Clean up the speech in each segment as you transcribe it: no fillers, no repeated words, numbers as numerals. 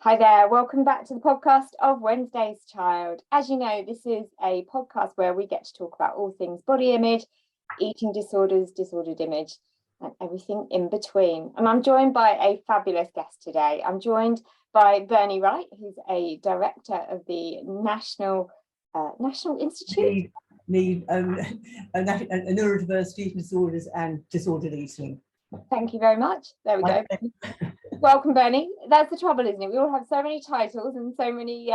Hi there, welcome back to the podcast of Wednesday's Child. As you know, this is a podcast where we get to talk about all things body image, eating disorders, disordered image, and everything in between. And I'm joined by a fabulous guest today. I'm joined by Bernie Wright, who's a director of the National Institute. Neurodiversity, eating disorders and disordered eating. Thank you very much. There we go. Welcome, Bernie. That's the trouble, isn't it? We all have so many titles and so many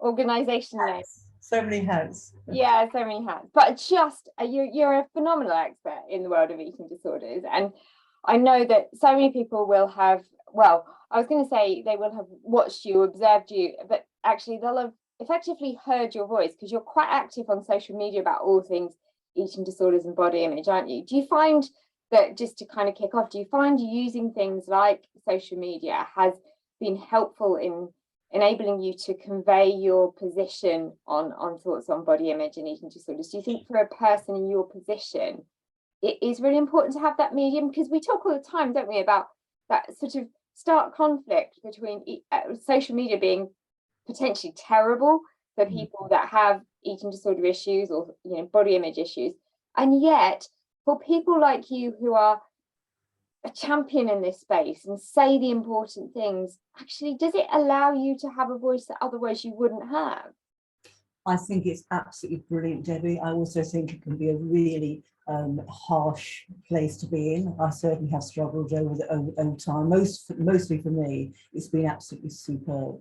organisation names. So many hats. Yeah, so many hats. But just you're a phenomenal expert in the world of eating disorders, and I know that so many people will have. Well, I was going to say they will have watched you, observed you, but actually they'll have effectively heard your voice because you're quite active on social media about all things eating disorders and body image, aren't you? Do you find that, just to kind of kick off, do you find using things like social media has been helpful in enabling you to convey your position on thoughts on body image and eating disorders? Do you think for a person in your position, it is really important to have that medium? Because we talk all the time, don't we, about that sort of stark conflict between social media being potentially terrible for people that have eating disorder issues or body image issues, and yet for people like you who are a champion in this space and say the important things, actually, does it allow you to have a voice that otherwise you wouldn't have? I think it's absolutely brilliant, Debbie. I also think it can be a really harsh place to be in. I certainly have struggled over time. Mostly for me, it's been absolutely superb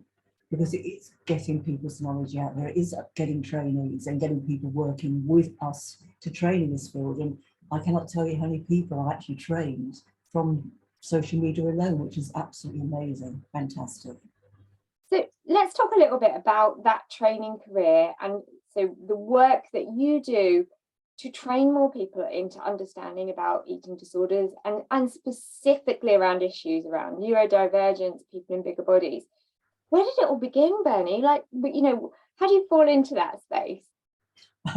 because it's getting people's knowledge out there. It is getting trainees and getting people working with us to train in this field. And I cannot tell you how many people are actually trained from social media alone, which is absolutely amazing, fantastic. So let's talk a little bit about that training career, and so the work that you do to train more people into understanding about eating disorders and specifically around issues around neurodivergence, people in bigger bodies. Where did it all begin, Bernie? Like, how do you fall into that space?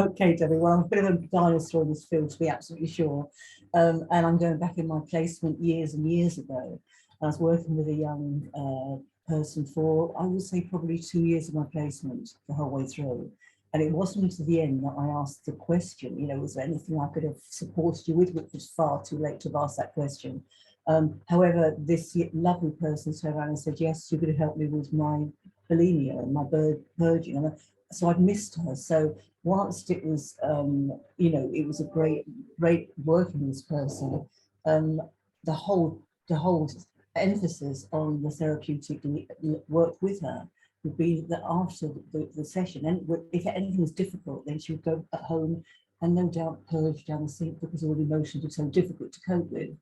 Okay, Debbie, well, I'm a bit of a dinosaur in this field, to be absolutely sure. And I'm going back in my placement years and years ago. I was working with a young person for, I would say, probably 2 years of my placement the whole way through. And it wasn't until the end that I asked the question, was there anything I could have supported you with, which was far too late to have asked that question. However, this lovely person turned around and said, yes, you could help me with my bulimia and my purging. And so I'd missed her. So whilst it was, it was a great working with this person, the whole emphasis on the therapeutic work with her would be that after the session, and if anything was difficult, then she would go at home and no doubt purge down the sink because all the emotions were so difficult to cope with.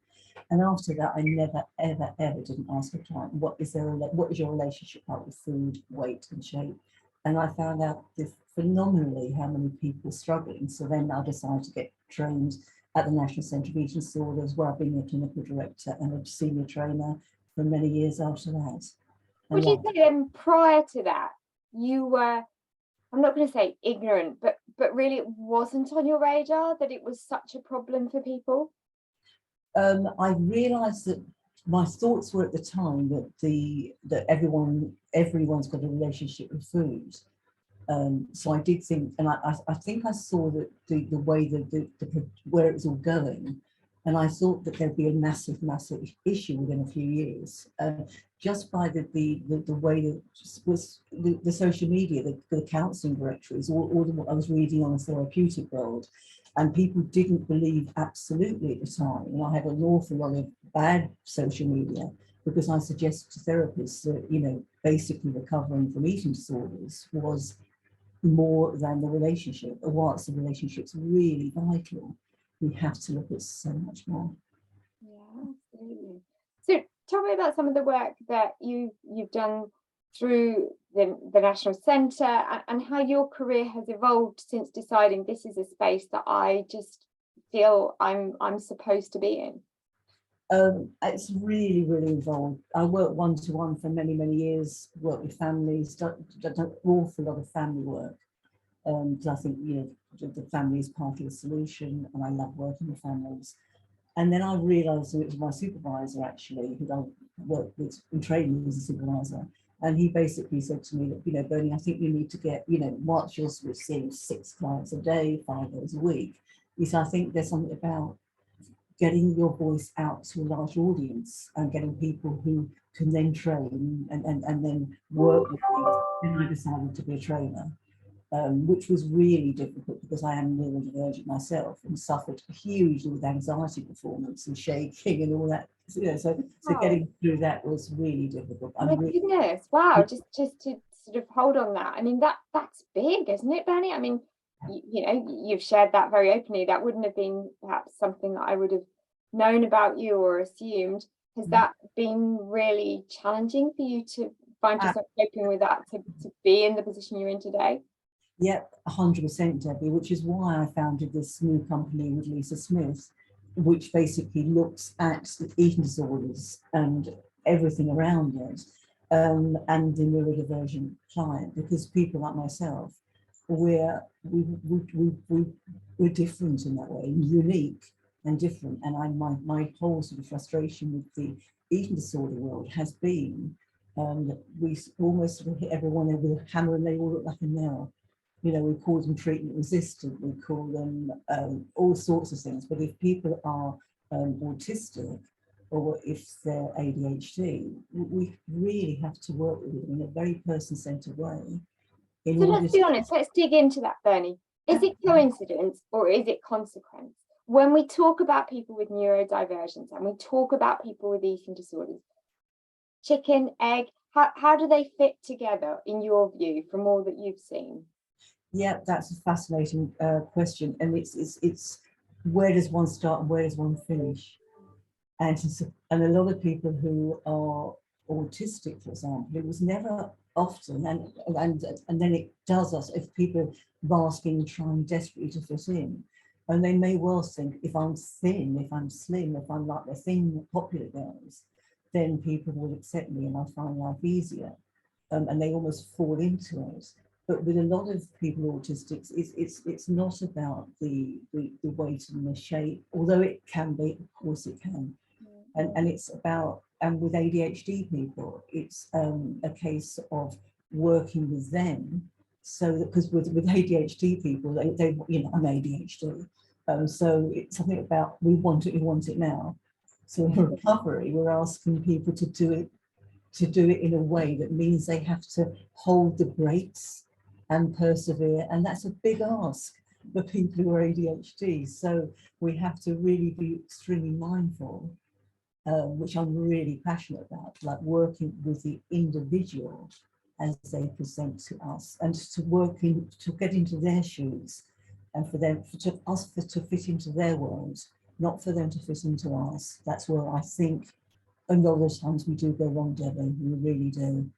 And after that, I never, ever didn't ask a client, what is your relationship like with food, weight and shape? And I found out phenomenally how many people struggling. So then I decided to get trained at the National Centre of Eating Disorders, where I've been a clinical director and a senior trainer for many years after that. Would you say then, prior to that, you were, I'm not going to say ignorant, but really it wasn't on your radar that it was such a problem for people? I realised that my thoughts were at the time that everyone's got a relationship with food. So I did think, and I think I saw that the way that where it was all going, and I thought that there'd be a massive issue within a few years, just by the way that was the social media, the counselling directories, all what I was reading on the therapeutic world. And people didn't believe absolutely at the time. And I had an awful lot of bad social media because I suggested to therapists that, basically recovering from eating disorders was more than the relationship. And whilst the relationship's really vital, we have to look at so much more. Yeah, absolutely. So tell me about some of the work that you've done through the National Centre and how your career has evolved since deciding this is a space that I just feel I'm supposed to be in. It's really, really involved. I worked one-to-one for many, many years, worked with families, done an awful lot of family work. Because I think, the family is part of the solution, and I love working with families. And then I realised that it was my supervisor, actually, who worked with in training as a supervisor. And he basically said to me that, you know, Bernie, I think you need to get, you know, once you're sort of seeing 6 clients a day, 5 days a week, he said, I think there's something about getting your voice out to a large audience and getting people who can then train and then work with things. And I decided to be a trainer, which was really difficult because I am neurodivergent myself and suffered hugely with anxiety performance and shaking and all that. You know, so getting through that was really difficult. My goodness, wow, just to sort of hold on that. I mean, that's big, isn't it, Bernie? I mean, you know, you've shared that very openly. That wouldn't have been perhaps something that I would have known about you or assumed. Has that been really challenging for you to find yourself coping with that, to be in the position you're in today? Yep, 100%, Debbie, which is why I founded this new company with Lisa Smith, which basically looks at eating disorders and everything around it, and the neurodivergent client, because people like myself, we're different in that way, unique and different. And my whole sort of frustration with the eating disorder world has been that we almost sort of hit everyone there with a hammer and they all look like a nail. You know, we call them treatment resistant, we call them all sorts of things. But if people are autistic, or if they're ADHD, we really have to work with them in a very person-centered way. So let's be honest, let's dig into that, Bernie. Is it coincidence or is it consequence? When we talk about people with neurodivergence and we talk about people with eating disorders, chicken, egg, how do they fit together in your view from all that you've seen? Yeah, that's a fascinating question, and it's where does one start and where does one finish? And a lot of people who are autistic, for example, it was never often, and then it does us if people are asking and trying desperately to fit in, and they may well think if I'm thin, if I'm slim, if I'm like the thin popular girls, then people will accept me and I find life easier, and they almost fall into it. But with a lot of people autistics, it's not about the weight and the shape, although it can be, of course it can. And it's about, and with ADHD people, it's a case of working with them. So that, because with ADHD people, they you know, I'm ADHD. So it's something about, we want it now. So in recovery, we're asking people to do it in a way that means they have to hold the brakes and persevere, and that's a big ask for people who are ADHD. So we have to really be extremely mindful, which I'm really passionate about, like working with the individual as they present to us, and to get into their shoes, and for us to fit into their world, not for them to fit into ours. That's where I think a lot of times we do go wrong, Debbie. We really do.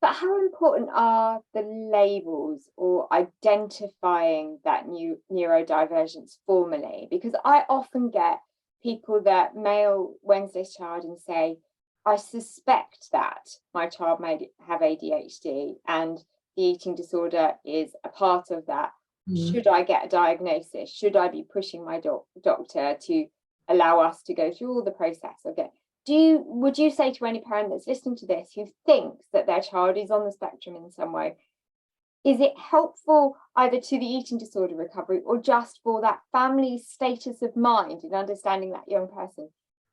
But how important are the labels or identifying that new neurodivergence formally? Because I often get people that mail Wednesday's Child and say, I suspect that my child may have ADHD and the eating disorder is a part of that. Should I get a diagnosis? Should I be pushing my doctor to allow us to go through all the process of it? Would you say to any parent that's listening to this who thinks that their child is on the spectrum in some way, is it helpful either to the eating disorder recovery or just for that family's status of mind in understanding that young person?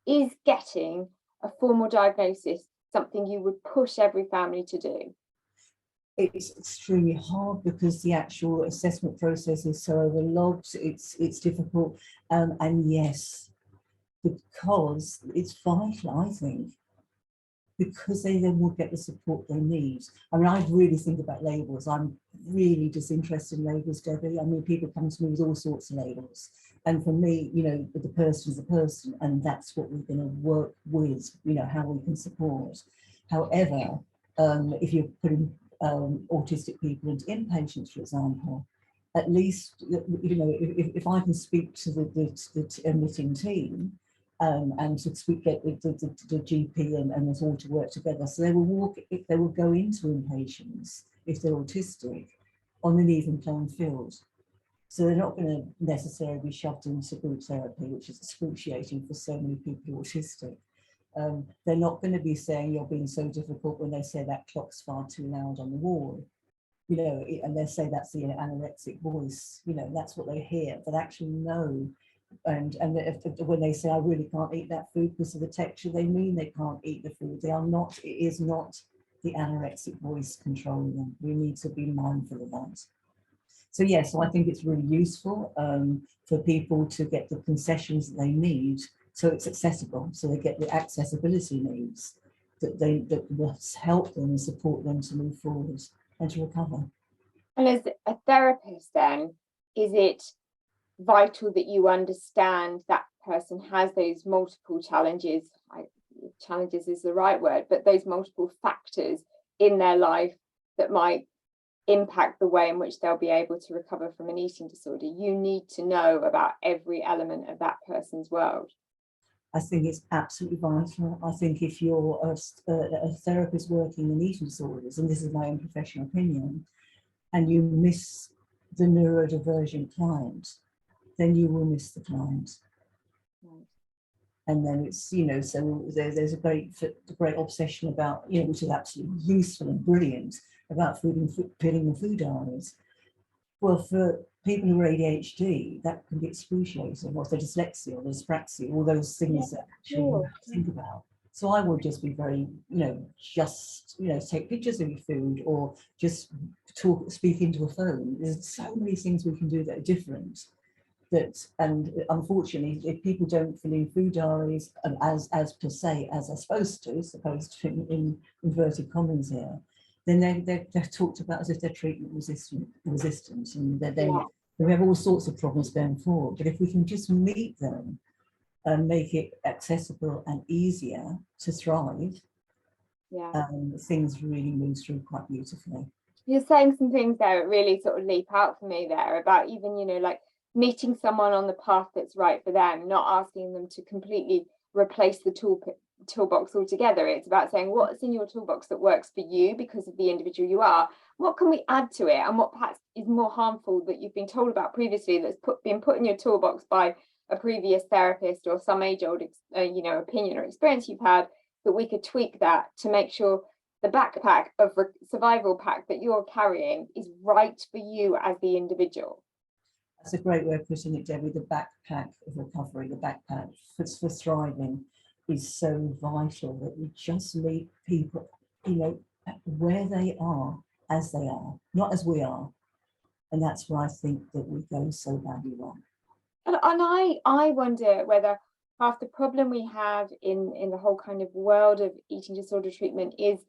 Is getting a formal diagnosis something you would push every family to do? It's extremely hard because the actual assessment process is so overlooked. It's difficult, and yes, because it's vital, I think, because they then will get the support they need. I mean, I really think about labels. I'm really disinterested in labels, Debbie. I mean, people come to me with all sorts of labels. And for me, you know, the person is a person, and that's what we're going to work with, you know, how we can support. However, if you're putting autistic people into inpatients, for example, at least, you know, if I can speak to the admitting team, and to speak get the GP and us all to work together, so they will go into inpatients if they're autistic on an even playing field. So they're not going to necessarily be shoved into group therapy, which is excruciating for so many people who are autistic. They're not going to be saying you're being so difficult when they say that clock's far too loud on the wall, you know, and they say that's the anorexic voice, you know, that's what they hear, but actually no. And when they say I really can't eat that food because of the texture, they mean they can't eat the food. They are not, it is not the anorexic voice controlling them. We need to be mindful of that. So yes, so I think it's really useful for people to get the concessions that they need, so it's accessible, so they get the accessibility needs that will help them and support them to move forward and to recover. And as a therapist then, is it vital that you understand that person has those multiple challenges? Challenges is the right word, but those multiple factors in their life that might impact the way in which they'll be able to recover from an eating disorder. You need to know about every element of that person's world. I think it's absolutely vital. I think if you're a therapist working in eating disorders, and this is my own professional opinion, and you miss the neurodivergent client, then you will miss the client. Right. And then it's, you know, so there's a great obsession about, you know, which is absolutely useful and brilliant, about filling the food diaries. Well, for people who are ADHD, that can be excruciating, or the dyslexia or the dyspraxia, all those things that actually you have to think about. So I would just be very, you know, just, you know, take pictures of your food or just speak into a phone. There's so many things we can do that are different. And unfortunately, if people don't fill in food diaries as per se as they're supposed to in inverted commas here, then they're talked about as if they're treatment resistant, and they have all sorts of problems going forward. But if we can just meet them and make it accessible and easier to thrive, things really move through quite beautifully. You're saying some things there that really sort of leap out for me there about even, you know, like meeting someone on the path that's right for them, not asking them to completely replace the toolbox altogether. It's about saying what's in your toolbox that works for you because of the individual you are. What can we add to it, and what perhaps is more harmful that you've been told about previously that's been put in your toolbox by a previous therapist or some age-old you know, opinion or experience you've had, that we could tweak that to make sure the backpack of survival pack that you're carrying is right for you as the individual. That's a great way of putting it, Debbie. The backpack of recovery, the backpack for thriving, is so vital that we just meet people, you know, where they are, as they are, not as we are. And that's where I think that we go so badly wrong. And I wonder whether half the problem we have in the whole kind of world of eating disorder treatment is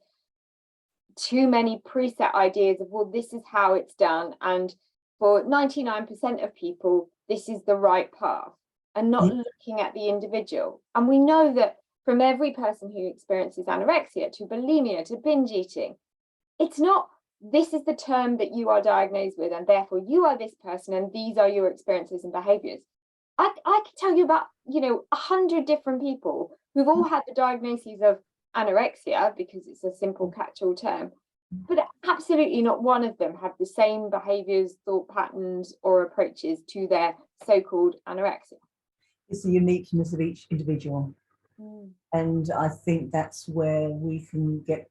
too many preset ideas of, well, this is how it's done, and for 99% of people, this is the right path, and not looking at the individual. And we know that from every person who experiences anorexia to bulimia to binge eating, it's not, this is the term that you are diagnosed with, and therefore you are this person, and these are your experiences and behaviors. I could tell you about, you know, 100 different people who've all had the diagnoses of anorexia, because it's a simple catch-all term, but absolutely not one of them have the same behaviors, thought patterns, or approaches to their so-called anorexia. It's the uniqueness of each individual. And I think that's where we can get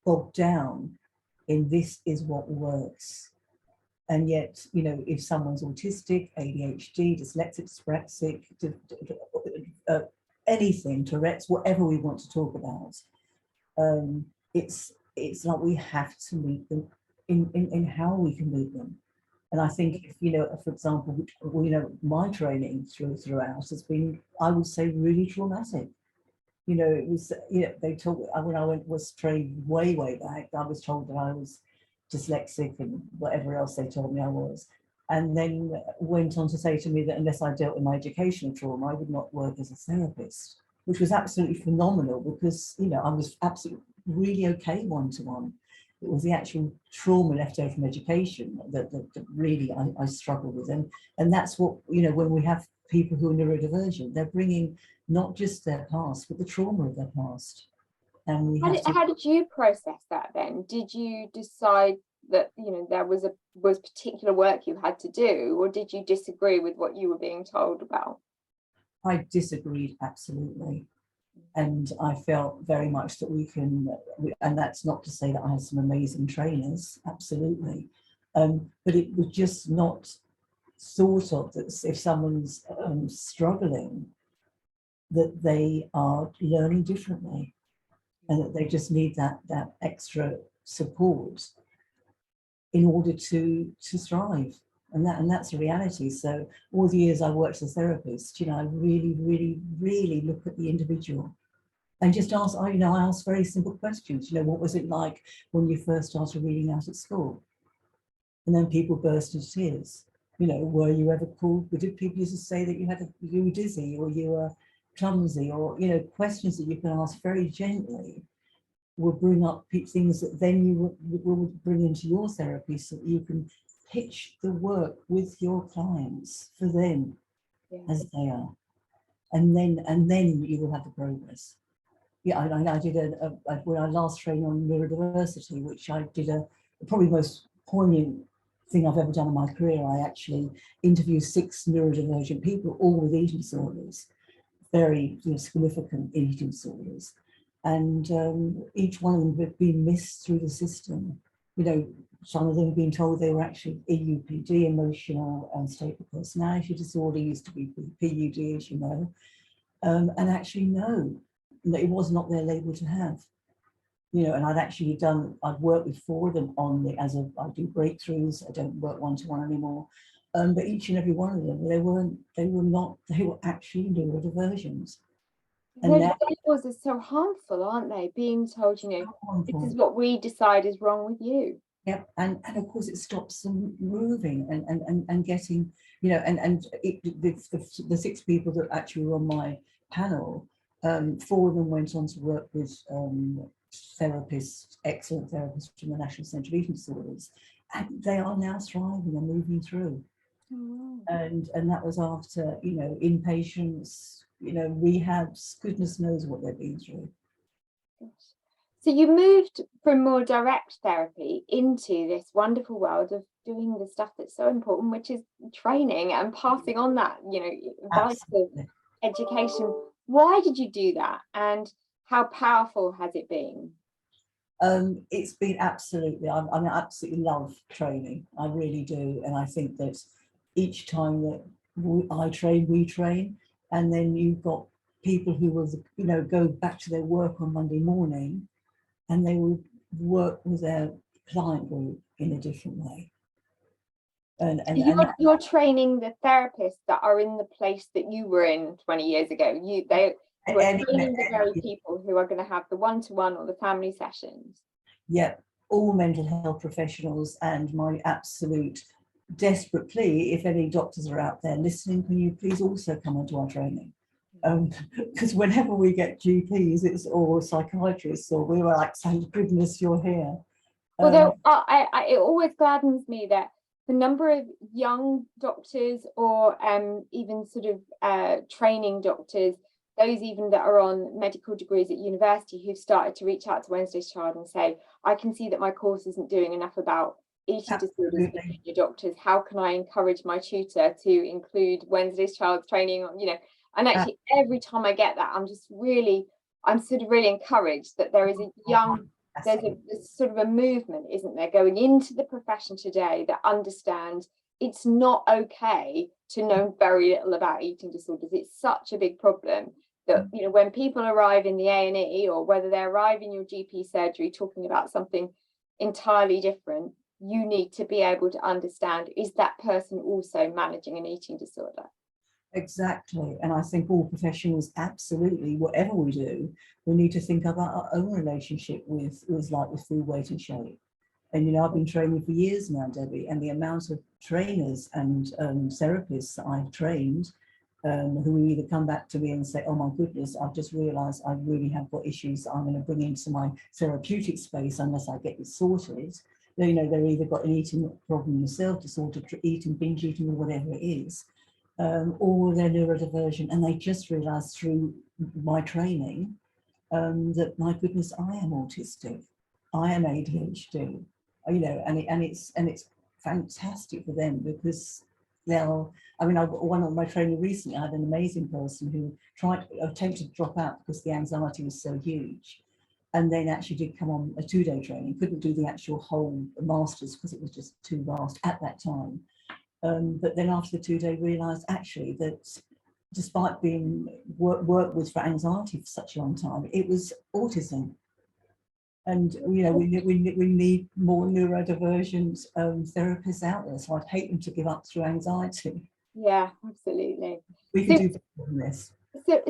bogged down in this is what works. And yet, you know, if someone's autistic, ADHD, dyslexic, dyspraxic, anything, Tourette's, whatever we want to talk about, it's like we have to meet them in how we can meet them. And I think, if, you know, for example, you know, my training throughout has been, I would say, really traumatic. You know, it was, you know, they told me when I was trained way back, I was told that I was dyslexic and whatever else they told me I was, and then went on to say to me that unless I dealt with my educational trauma, I would not work as a therapist, which was absolutely phenomenal, because, you know, I was absolutely really okay one-to-one. It was the actual trauma left over from education that really I struggle with, and that's what, you know, when we have people who are neurodivergent, they're bringing not just their past but the trauma of their past. And we how did you process that then? Did you decide that, you know, there was particular work you had to do, or did you disagree with what you were being told about? I disagreed, absolutely. And I felt very much that we can, and that's not to say that I have some amazing trainers, absolutely. But it was just not thought of that if someone's struggling, that they are learning differently and that they just need that extra support in order to thrive. And that's a reality. So all the years I worked as a therapist, you know, I really look at the individual and just ask, I ask very simple questions. You know, what was it like when you first started reading out at school? And then people burst into tears. You know, were you ever called? Did people used to say that you were dizzy or you were clumsy, or, you know, questions that you can ask very gently will bring up things that then you will bring into your therapy, so that you can pitch the work with your clients for them as they are, and then you will have the progress. Yeah, I did when I last trained on neurodiversity, which I did probably most poignant thing I've ever done in my career. I actually interviewed 6 neurodivergent people, all with eating disorders, very significant eating disorders. And each one of them had been missed through the system. You know, some of them being told they were actually EUPD, emotional unstable personality disorder, used to be PUD, as you know, and actually no, it was not their label to have. You know, and I'd worked with 4 of them on I do breakthroughs. I don't work one-to-one anymore. But each and every one of them, they were actually neurodiversions. And those labels are so harmful, aren't they? Being told, you know, this is what we decide is wrong with you. Yep, and of course it stops them moving and getting, you know, the 6 people that actually were on my panel, 4 of them went on to work with therapists, excellent therapists from the National Centre of Eating Disorders, and they are now thriving and moving through. Oh. And that was after, you know, inpatients, you know, rehabs, goodness knows what they've been through. So you moved from more direct therapy into this wonderful world of doing the stuff that's so important, which is training and passing on that, you know, vital education. Why did you do that, and how powerful has it been? It's been absolutely, I absolutely love training. I really do. And I think that each time that I train, we train, and then you've got people who will, you know, go back to their work on Monday morning and they will work with their client group in a different way. And you're training the therapists that are in the place that you were in 20 years ago. They were training the very people who are going to have the one-to-one or the family sessions. Yeah, all mental health professionals, and my absolute desperate plea, if any doctors are out there listening, can you please also come onto our training? Because whenever we get GPs or psychiatrists, or we were like, thank goodness you're here. Although it always gladdens me that the number of young doctors or even sort of training doctors, those even that are on medical degrees at university, who've started to reach out to Wednesday's Child and say, I can see that my course isn't doing enough about eating disorders for junior doctors. How can I encourage my tutor to include Wednesday's Child's training on, you know? And actually, every time I get that, I'm sort of really encouraged that there is there's sort of a movement, isn't there, going into the profession today that understands it's not okay to know very little about eating disorders. It's such a big problem that, you know, when people arrive in the A&E, or whether they arrive in your GP surgery talking about something entirely different, you need to be able to understand, is that person also managing an eating disorder? Exactly. And I think all professionals, absolutely, whatever we do, we need to think about our own relationship with food, weight and shape. And, you know, I've been training for years now, Debbie, and the amount of trainers and therapists that I've trained who either come back to me and say, oh my goodness, I've just realized I really have got issues that I'm going to bring into my therapeutic space unless I get it sorted. You know, they've either got an eating problem themselves, disorder, eating, binge eating, or whatever it is. Or their neurodiversion, and they just realised through my training that, my goodness, I am autistic, I am ADHD, you know, and it's fantastic for them, because Now, I mean, one of my training recently, I had an amazing person who attempted to drop out because the anxiety was so huge, and then actually did come on a 2-day training. Couldn't do the actual whole masters because it was just too vast at that time. But then after the 2-day, realised actually that despite being worked with for anxiety for such a long time, it was autism. And you know, we need more neurodivergent therapists out there. So I'd hate them to give up through anxiety. Yeah, absolutely. We can do better than this. So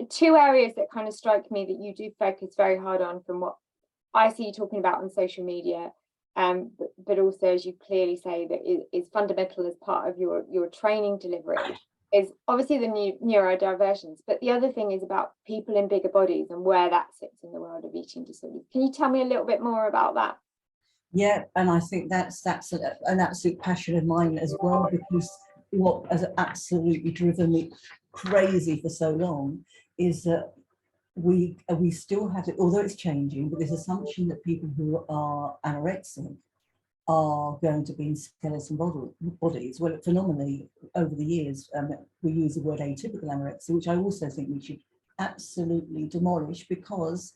2 areas that kind of strike me that you do focus very hard on, from what I see you talking about on social media, but also, as you clearly say, that is fundamental as part of your training delivery, is obviously the neurodivergence, but the other thing is about people in bigger bodies and where that sits in the world of eating disorders. Can you tell me a little bit more about that? Yeah, and I think that's an absolute passion of mine as well, because what has absolutely driven me crazy for so long is that we still have it, although it's changing, but this assumption that people who are anorexic are going to be in skeletal bodies. Well, phenomenally, over the years, we use the word atypical anorexia, which I also think we should absolutely demolish, because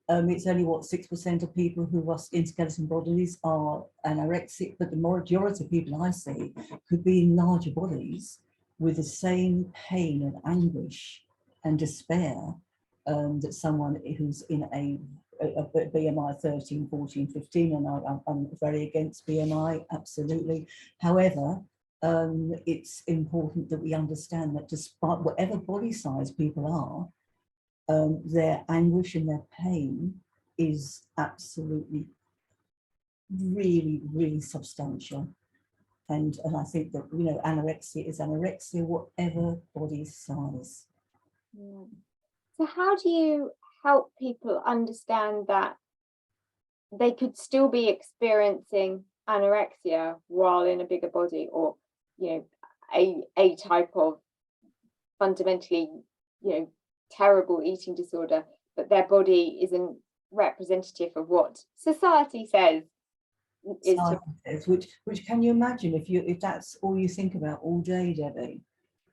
it's only, what, 6% of people who are in skeleton bodies are anorexic, but the majority of people I see could be in larger bodies with the same pain and anguish and despair that someone who's in a BMI 13, 14, 15, and I'm very against BMI, absolutely. However, it's important that we understand that despite whatever body size people are, their anguish and their pain is absolutely really, really substantial. And I think that, you know, anorexia is anorexia, whatever body size. Yeah. So how do you help people understand that they could still be experiencing anorexia while in a bigger body, or, you know, a type of fundamentally, you know, terrible eating disorder, but their body isn't representative of what society says is which can you imagine if that's all you think about all day, Debbie,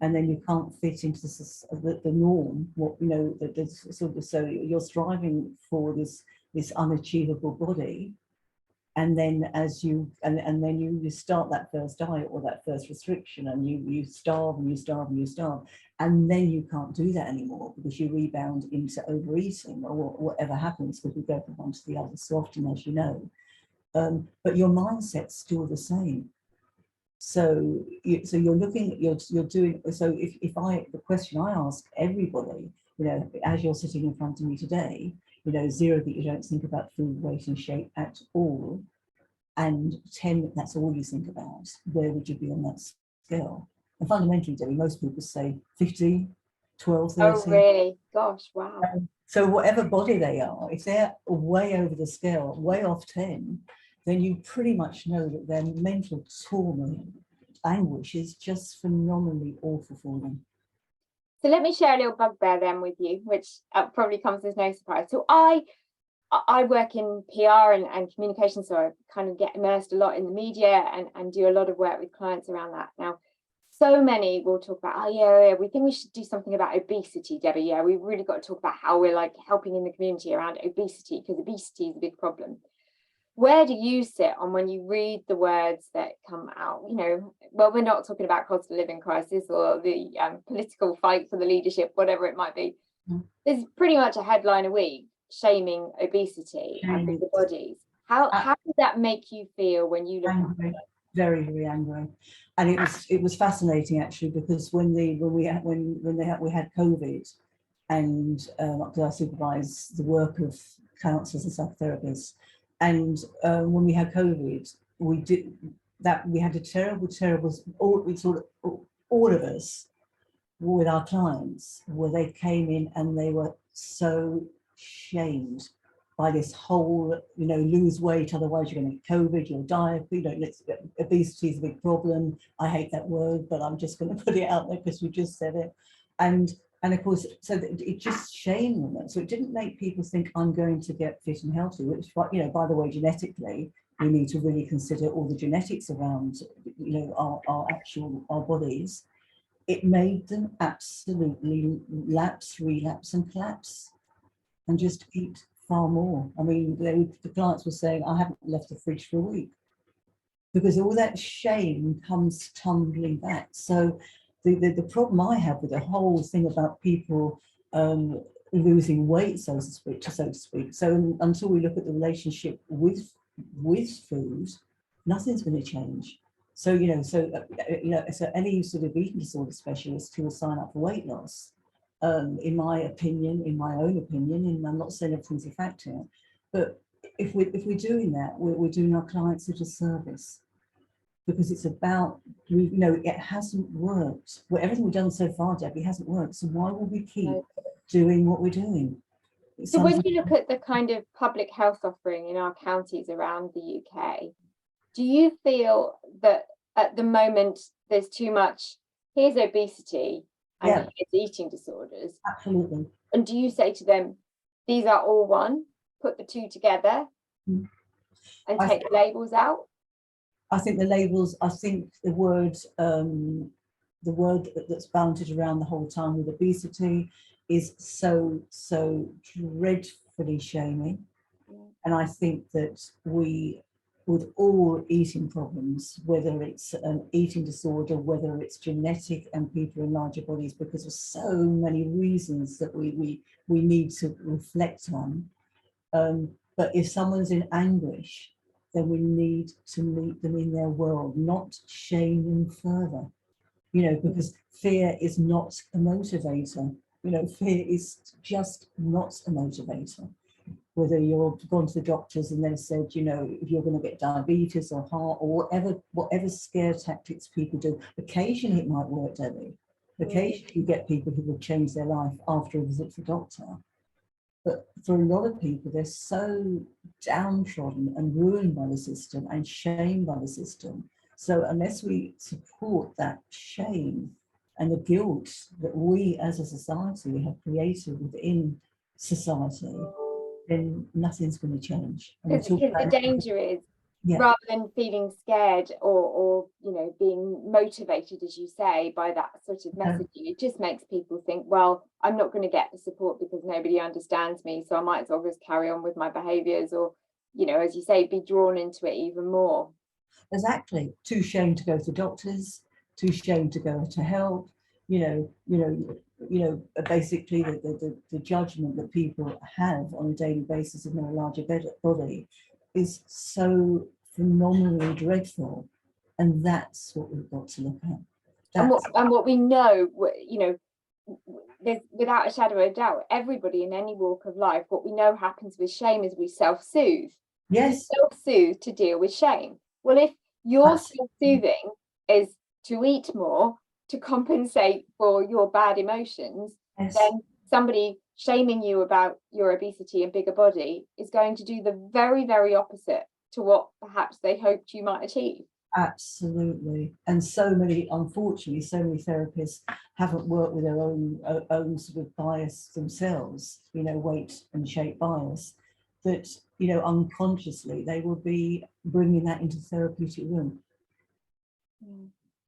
and then you can't fit into the norm, what, you know, the sort of, so you're striving for this unachievable body, and then as you and then you start that first diet or that first restriction, and you starve and you starve and you starve, and then you can't do that anymore because you rebound into overeating or whatever happens, because we go from one to the other so often, as you know. But your mindset's still the same. So you're looking, you're doing, so if the question I ask everybody, you know, as you're sitting in front of me today, you know, 0 that you don't think about food, weight and shape at all, and 10 that's all you think about, where would you be on that scale? And fundamentally, Debbie, most people say 50, 12, 13. Oh, really? Gosh, wow. So whatever body they are, if they're way over the scale, way off 10, then you pretty much know that their mental trauma, anguish is just phenomenally awful for them. So let me share a little bugbear then with you, which probably comes as no surprise. So I work in PR and communication, so I kind of get immersed a lot in the media and do a lot of work with clients around that. Now, so many will talk about, oh yeah, we think we should do something about obesity, Debbie. Yeah, we've really got to talk about how we're like helping in the community around obesity, because obesity is a big problem. Where do you sit on when you read the words that come out? You know, well, we're not talking about cost of living crisis or the political fight for the leadership, whatever it might be. There's pretty much a headline a week shaming obesity and bigger bodies. How does that make you feel when you look at it? Very, very angry. And it was fascinating actually, because when we had COVID, and because I supervise the work of counsellors and psychotherapists, and when we had COVID, we had a terrible, all of us with our clients, where they came in and they were so shamed by this whole, you know, lose weight, otherwise you're going to get COVID, you'll die. You know, obesity is a big problem. I hate that word, but I'm just going to put it out there because we just said it. And of course, so it just shamed them. So it didn't make people think I'm going to get fit and healthy, which, you know, by the way, genetically, we need to really consider all the genetics around, you know, our bodies. It made them absolutely lapse, relapse and collapse and just eat far more. I mean, the clients were saying, I haven't left the fridge for a week, because all that shame comes tumbling back. So the problem I have with the whole thing about people losing weight, so to speak, so until we look at the relationship with food, nothing's going to change. So, you know, so any sort of eating disorder specialist who will sign up for weight loss, in my own opinion, and I'm not saying everything's a fact here, but if we're doing that, we're doing our clients a disservice, because it's about, you know, it hasn't worked. Well, everything we've done so far, Debbie, hasn't worked. So why will we keep doing what we're doing? So when you look at the kind of public health offering in our counties around the UK, do you feel that at the moment there's too much, here's obesity and here's eating disorders? Absolutely. And do you say to them, these are all one, put the two together and take the labels out? I think the labels, I think the word that's bounded around the whole time with obesity is so dreadfully shaming. And I think that we, with all eating problems, whether it's an eating disorder, whether it's genetic and people in larger bodies, because of so many reasons that we need to reflect on. But if someone's in anguish, then we need to meet them in their world, not shame them further. You know, because fear is not a motivator. You know, fear is just not a motivator. Whether you've gone to the doctors and they've said, you know, if you're going to get diabetes or heart or whatever scare tactics people do, occasionally it might work, Debbie. Occasionally you get people who will change their life after a visit to the doctor. But for a lot of people, they're so downtrodden and ruined by the system and shamed by the system. So unless we support that shame and the guilt that we as a society have created within society, then nothing's going to change. Because the danger is, rather than feeling scared or you know, being motivated, as you say, by that sort of messaging, it just makes people think, well, I'm not going to get the support because nobody understands me, so I might as well just carry on with my behaviours, or, you know, as you say, be drawn into it even more. Exactly. Too ashamed to go to doctors, too ashamed to go to help. You know, basically the judgment that people have on a daily basis in their larger body is so phenomenally dreadful, and that's what we've got to look at. And what we know, you know, there's, without a shadow of a doubt, everybody in any walk of life, what we know happens with shame is we self-soothe. Yes. We self-soothe to deal with shame. Well, if your self-soothing is to eat more to compensate for your bad emotions, then somebody shaming you about your obesity and bigger body is going to do the very, very opposite to what perhaps they hoped you might achieve. Absolutely. And unfortunately, so many therapists haven't worked with their own sort of bias themselves, you know, weight and shape bias, that, you know, unconsciously they will be bringing that into the therapeutic room.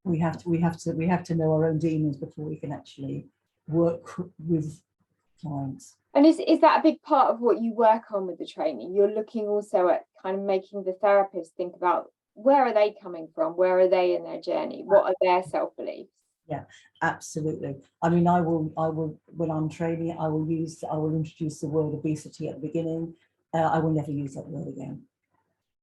We have to know our own demons before we can actually work with clients. And is that a big part of what you work on with the training? You're looking also at kind of making the therapist think about, where are they coming from? Where are they in their journey? What are their self-beliefs? Yeah, absolutely. I mean, I will when I'm training, I will introduce the word obesity at the beginning. I will never use that word again.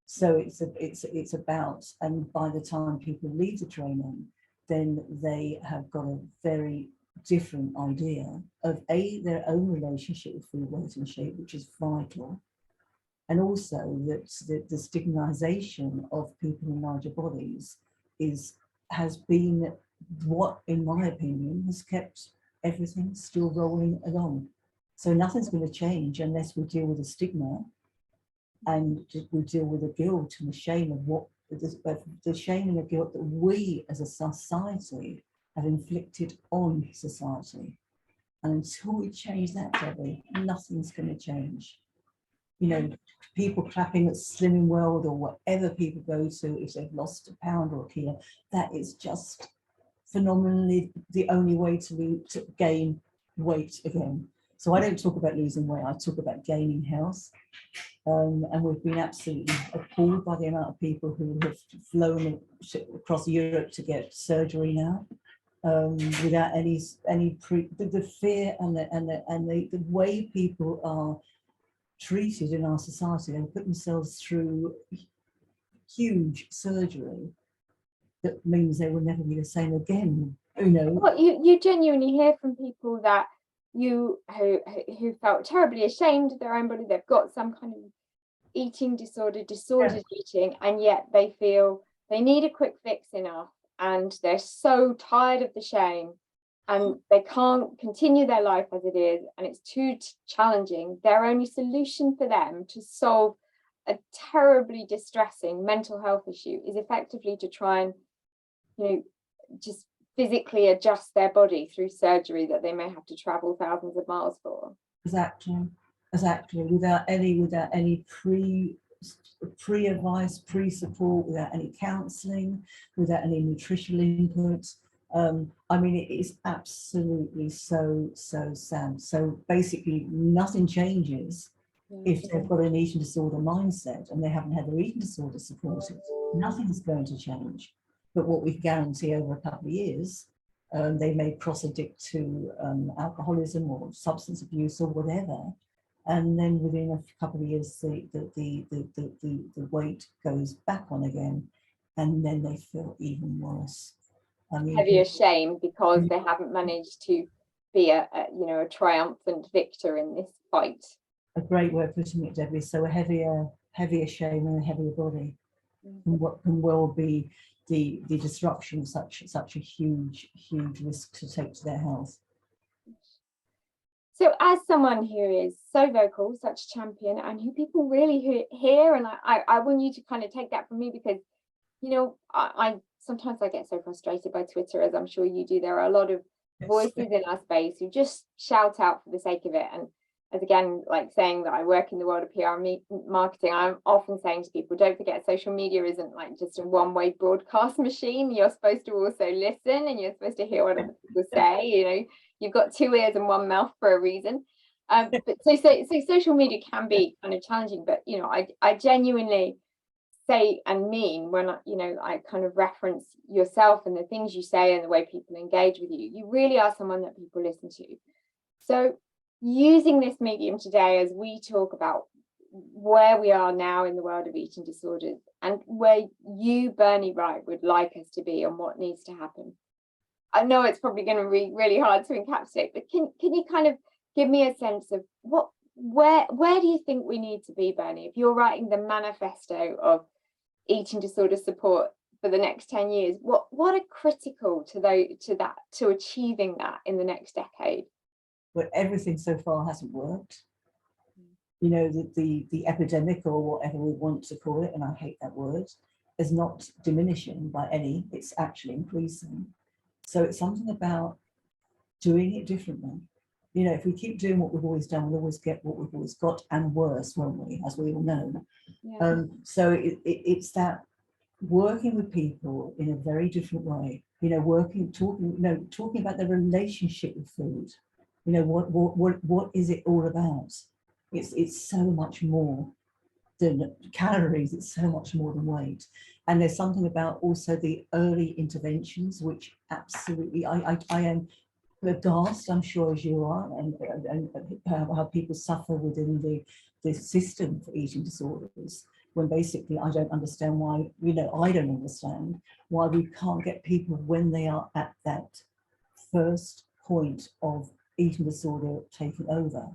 So it's about, and by the time people leave the training, then they have got a very different idea of their own relationship with food, weight and shape, which is vital. And also that the stigmatization of people in larger bodies has been what, in my opinion, has kept everything still rolling along. So nothing's going to change unless we deal with the stigma, and we deal with the guilt and the shame of what the shame and the guilt that we as a society have inflicted on society. And until we change that, Debbie, nothing's going to change. you know, people clapping at Slimming World or whatever people go to if they've lost a pound or a kilo. That is just phenomenally the only way to gain weight again. So I don't talk about losing weight, I talk about gaining health. And we've been absolutely appalled by the amount of people who have flown across Europe to get surgery now, without the fear and the way people are treated in our society. They put themselves through huge surgery that means they will never be the same again. You know, well, you genuinely hear from people that who felt terribly ashamed of their own body. They've got some kind of eating disorder, disordered eating, and yet they feel they need a quick fix enough, and they're so tired of the shame, and they can't continue their life as it is, and it's too challenging. Their only solution for them to solve a terribly distressing mental health issue is effectively to try and, you know, just physically adjust their body through surgery that they may have to travel thousands of miles for. Exactly, without any pre-advice, pre-support, without any counselling, without any nutritional input. I mean, it is absolutely so sad. So basically nothing changes if they've got an eating disorder mindset and they haven't had their eating disorder supported. Nothing's going to change. But what we guarantee over a couple of years, they may cross-addict to alcoholism or substance abuse or whatever. And then within a couple of years, the weight goes back on again, and then they feel even worse. I mean, heavier shame because they haven't managed to be a triumphant victor in this fight. A great way of putting it, Debbie. So a heavier shame and a heavier body, and what can well be the disruption of such a huge risk to take to their health. So as someone who is so vocal, such a champion, and who people really hear, and I want you to kind of take that from me, because, you know, I sometimes I get so frustrated by Twitter, as I'm sure you do. There are a lot of voices in our space who just shout out for the sake of it. And as again, like saying that I work in the world of PR marketing, I'm often saying to people, don't forget, social media isn't like just a one-way broadcast machine. You're supposed to also listen, and you're supposed to hear what other people say. You know, you've got 2 ears and 1 mouth for a reason. But so social media can be kind of challenging, but, you know, I genuinely say and mean when I kind of reference yourself and the things you say and the way people engage with you. You really are someone that people listen to. So using this medium today as we talk about where we are now in the world of eating disorders and where you, Bernie Wright, would like us to be and what needs to happen. I know it's probably going to be really hard to encapsulate, but can you kind of give me a sense of where do you think we need to be, Bernie? If you're writing the manifesto of eating disorder support for the next 10 years, what are critical to achieving that in the next decade? But everything so far hasn't worked. You know, the epidemic, or whatever we want to call it, and I hate that word, is not diminishing by any, it's actually increasing. So it's something about doing it differently. You know, if we keep doing what we've always done, we'll always get what we've always got, and worse, won't we, as we all know. Yeah. So it's that working with people in a very different way, you know, talking about the relationship with food. You know, what is it all about? It's so much more than calories, it's so much more than weight. And there's something about also the early interventions, which absolutely I am aghast, I'm sure, as you are, and how people suffer within the system for eating disorders, when basically I don't understand why, you know, I don't understand why we can't get people when they are at that first point of eating disorder taking over.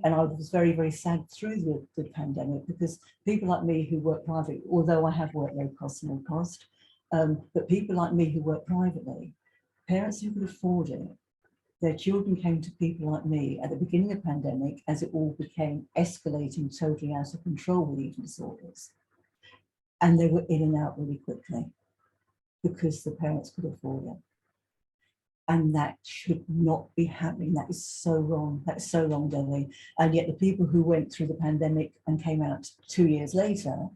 And I was very, very sad through the pandemic, because people like me who work privately, although I have worked low cost and no cost, but people like me who work privately, parents who could afford it, their children came to people like me at the beginning of the pandemic as it all became escalating totally out of control with eating disorders. And they were in and out really quickly because the parents could afford it. And that should not be happening. That is so wrong. That's so wrong, Debbie. And yet the people who went through the pandemic and came out 2 years later,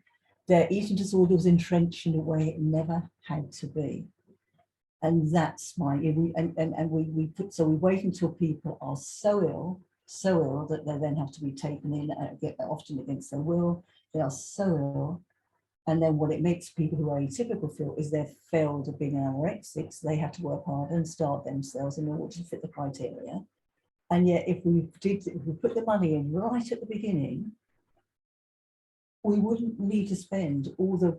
their eating disorder was entrenched in a way it never had to be. And that's why we put, so we wait until people are so ill that they then have to be taken in, often against their will. They are so ill. And then what it makes people who are atypical feel is they've failed at being anorexics. They have to work hard and starve themselves in order to fit the criteria. And yet, if we put the money in right at the beginning, we wouldn't need to spend all the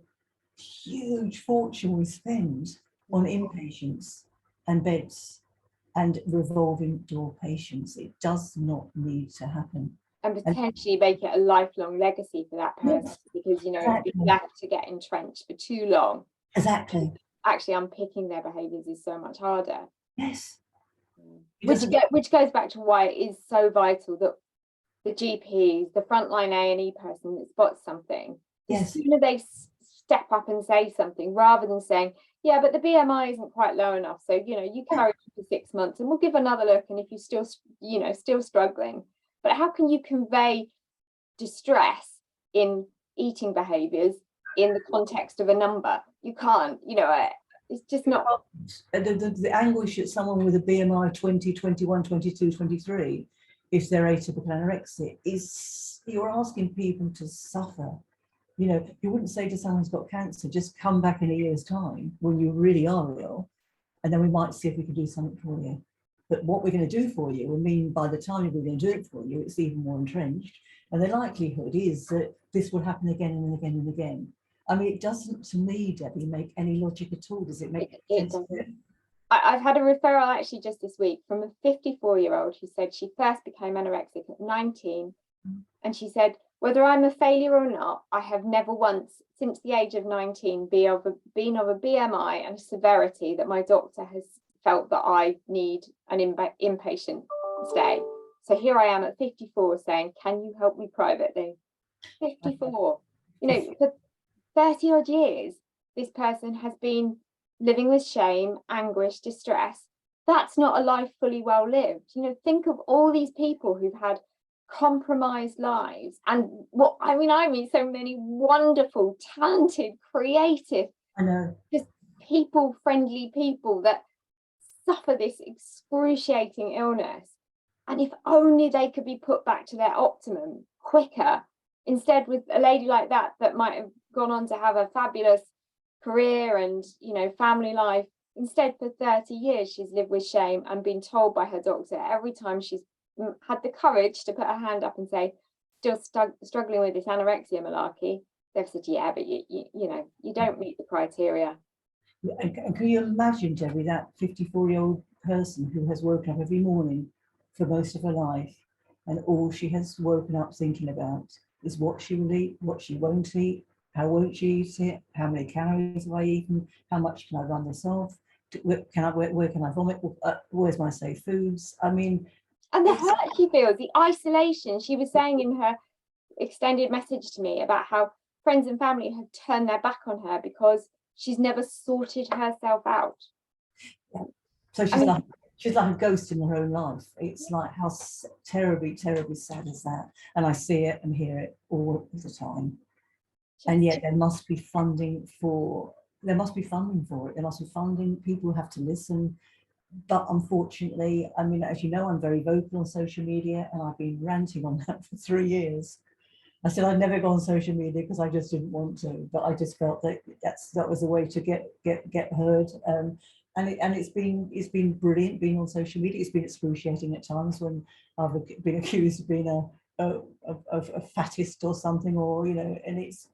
huge fortune we spend on inpatients and beds and revolving door patients. It does not need to happen. And potentially make it a lifelong legacy for that person, Yes, because, you know, exactly. it's been left to get entrenched for too long. Exactly. Actually, unpicking their behaviours is so much harder. Yes. Which goes back to why it is so vital that the GPs, the frontline A&E person that spots something, yes, the sooner they step up and say something, rather than saying, yeah, but the BMI isn't quite low enough, so, you know, you carry on for 6 months and we'll give another look, and if you're still, you know, still struggling. But how can you convey distress in eating behaviours in the context of a number? You can't, you know, it's just not. The anguish at someone with a BMI 20, 21, 22, 23, if they're atypical anorexic, is you're asking people to suffer. You know, you wouldn't say to someone who's got cancer, just come back in a year's time when you really are ill, and then we might see if we can do something for you. But what we're going to do for you, I mean, by the time we're going to do it for you, it's even more entrenched. And the likelihood is that this will happen again and again and again. I mean, it doesn't, to me, Debbie, make any logic at all. Does it make sense? I've had a referral actually just this week from a 54-year-old who said she first became anorexic at 19. And she said, whether I'm a failure or not, I have never once, since the age of 19, been of a BMI and a severity that my doctor has felt that I need an inpatient stay. So here I am at 54 saying, can you help me privately? 54. You know, for 30 odd years, this person has been living with shame, anguish, distress. That's not a life fully well lived. You know, think of all these people who've had compromised lives, and what I mean so many wonderful, talented, creative, I know, just people-friendly people that suffer this excruciating illness. And if only they could be put back to their optimum quicker, instead with a lady like that might have gone on to have a fabulous career and, you know, family life, instead for 30 years she's lived with shame and been told by her doctor every time she's had the courage to put her hand up and say, still struggling with this anorexia malarkey, they've said, yeah, but you know, you don't meet the criteria. And can you imagine, Debbie, that 54-year-old person who has woken up every morning for most of her life, and all she has woken up thinking about is what she will eat, what she won't eat, how won't she eat it, how many calories have I eaten, how much can I run this off, where can I vomit, where's my safe foods? I mean, and the hurt she feels, the isolation. She was saying in her extended message to me about how friends and family have turned their back on her because she's never sorted herself out. Yeah. So she's like a ghost in her own life. It's like, how terribly, terribly sad is that? And I see it and hear it all the time. And yet there must be funding for it. There must be funding. People have to listen. But unfortunately, I mean, as you know, I'm very vocal on social media, and I've been ranting on that for 3 years. I said I'd never go on social media because I just didn't want to, but I just felt that that was a way to get heard. And it's been brilliant being on social media. It's been excruciating at times when I've been accused of being a fattest or something, or, you know, and it's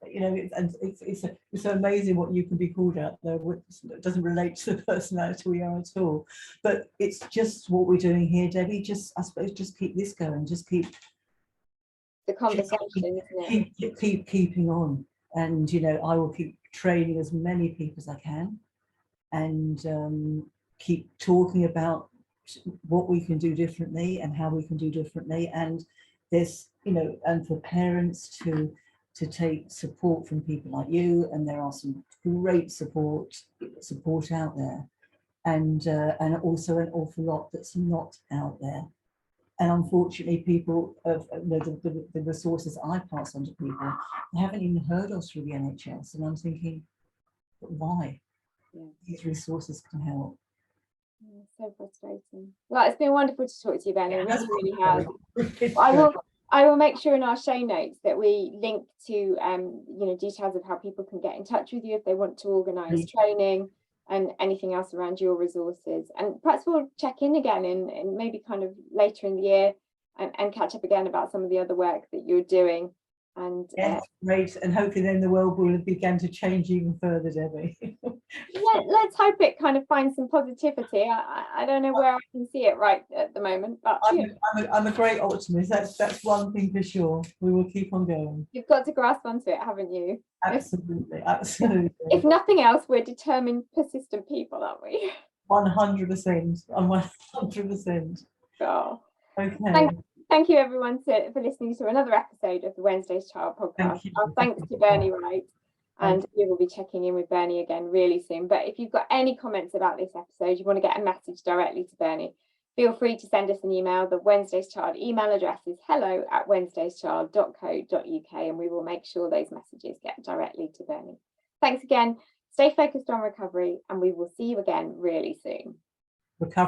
so amazing what you can be called out there, which doesn't relate to the personality we are at all. But it's just what we're doing here, Debbie. I suppose just keep this going. Just keep the conversation, isn't it? Keep keeping on, and, you know, I will keep training as many people as I can, and keep talking about what we can do differently and how we can do differently. And there's, you know, and for parents to take support from people like you, and there are some great support out there. and also an awful lot that's not out there. And unfortunately, people of the resources I pass on to people, they haven't even heard of through the NHS. And I'm thinking, but why? Yeah. These resources can help. Yeah, so frustrating. Well, it's been wonderful to talk to you, Bernie. It really, really has. I will make sure in our show notes that we link to you know, details of how people can get in touch with you if they want to organise training and anything else around your resources. And perhaps we'll check in again in maybe kind of later in the year and catch up again about some of the other work that you're doing. And great. And hopefully then the world will begin to change even further, Debbie. let's hope it kind of finds some positivity. I don't know where I can see it right at the moment, but I'm a great optimist. That's one thing for sure. We will keep on going. You've got to grasp onto it, haven't you? Absolutely, absolutely. If nothing else, we're determined, persistent people, aren't we? 100%. I'm 100%. Oh. Okay. Thank you, everyone, for listening to another episode of the Wednesday's Child podcast. Our thanks to Bernie Wright, and we will be checking in with Bernie again really soon. But if you've got any comments about this episode, you want to get a message directly to Bernie, feel free to send us an email. The Wednesday's Child email address is hello@wednesdayschild.co.uk, and we will make sure those messages get directly to Bernie. Thanks again. Stay focused on recovery, and we will see you again really soon. Recovery.